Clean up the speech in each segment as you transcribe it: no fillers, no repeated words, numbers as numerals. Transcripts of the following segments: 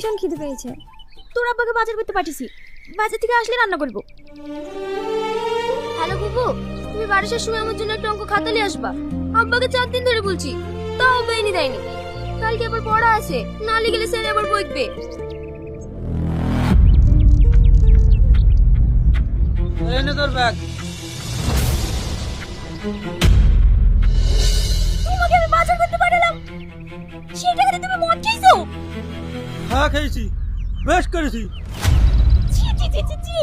ভীষণ খিদে পেয়েছে। তোর আব্বাকে বাজার করতে পাঠিয়েছি, বাজার থেকে আসলে রান্না করব। হ্যালো বুবু, তুমি বারিশের সময় আমার জন্য একটা অঙ্ক খাতা নিয়ে আসবা। আব্বাকে 4 দিন ধরে বলছি, তাও আব্বা এনে দেয়নি। কালকে আবার পড়া আছে, না লিখলে স্যার আবার বকবে। এনে তোর ব্যাগ। তোমাকে আমি বাজার করতে পাঠালাম, সেই টাকাতে তুমি মদ খেয়েছো? হ্যাঁ খেয়েছি, বেশ করেছি। ছি ছি ছি ছি ছি,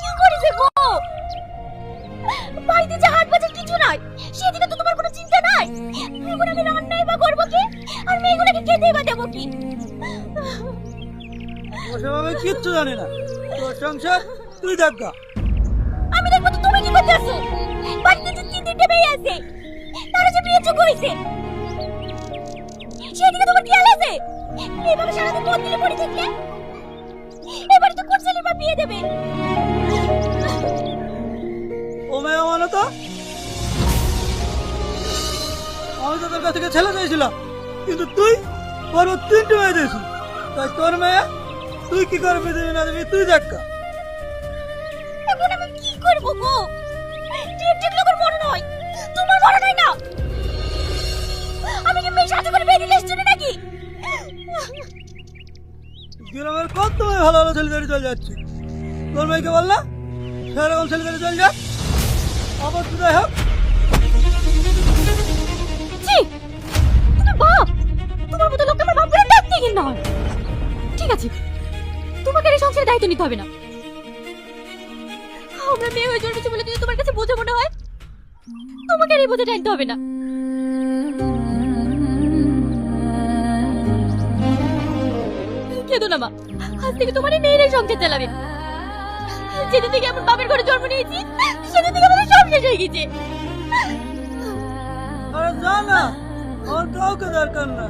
কি করেছে গো? বাড়িতে যে হাট বাজার কিছু নাই, সেদিকে তো তোমার কোনো চিন্তা নাই। এখন আমি রান্নাই বা করবো কি, আর মেয়েগুলোকে খেতেই বা দেবো কি? ওসব আমি কিচ্ছু জানি না, তোর সংসার তুই দেখা। আমি দেখবো তো তুমি কি করতে আসো? বাড়িতে যে 3-3টে মেয়ে আছে, তারা যে বিয়ে যোগ্য হয়েছে, সেদিকে তোমার খেয়াল আছে? এইভাবে সারাদিন তোর দিলে পড়ে থাকলে এবারে তো কোন ছেলের বা বিয়ে দেবে? ও মেয়ে মানে তো আমি তো তোর কাছ থেকে ছেলে চেয়েছিলাম, কিন্তু তুই বড় 3টে মেয়ে দিয়েছিস। তাই তোর মেয়ে তুই কি করবি দিবি না দিবি তুই দেখা। এখন আমি কি করবো গো? ঠিক লোকের মনে নয়, তোমার মনে নাই না? আমি কি মেয়ে সাথে করে বিয়ে দিলে এসছি নাকি? গ্রামের কত মেয়ে ভালো ভালো ছেলে চলে যাচ্ছে, তোর মেয়েকে বল না সেরকম ছেলে চলে যা, আবার কোথায় হোক। ছি, তুমি বাপ, তোমার মতো লোককে আমার বাপ করে দেখতে ঘৃণা হয়। ঠিক আছে, তোমাকে আর এই সংসারের দায়িত্ব নিতে হবে না। আমরা মেয়ে হয়ে জন্মেছি বলে যদি তোমার কাছে বোঝা মনে হয়, তোমাকে আর এই বোঝা টানতে হবে না। কেঁদো না মা, আজ থেকে তোমার এই মেয়েরাই সংসার চালাবে। যেদিন থেকে আমার বাপের ঘরে জন্ম নিয়েছি, সেদিন থেকে আমাদের সব শেষ হয়ে গেছে। আরে যা না, আমার কাউকে দরকার না।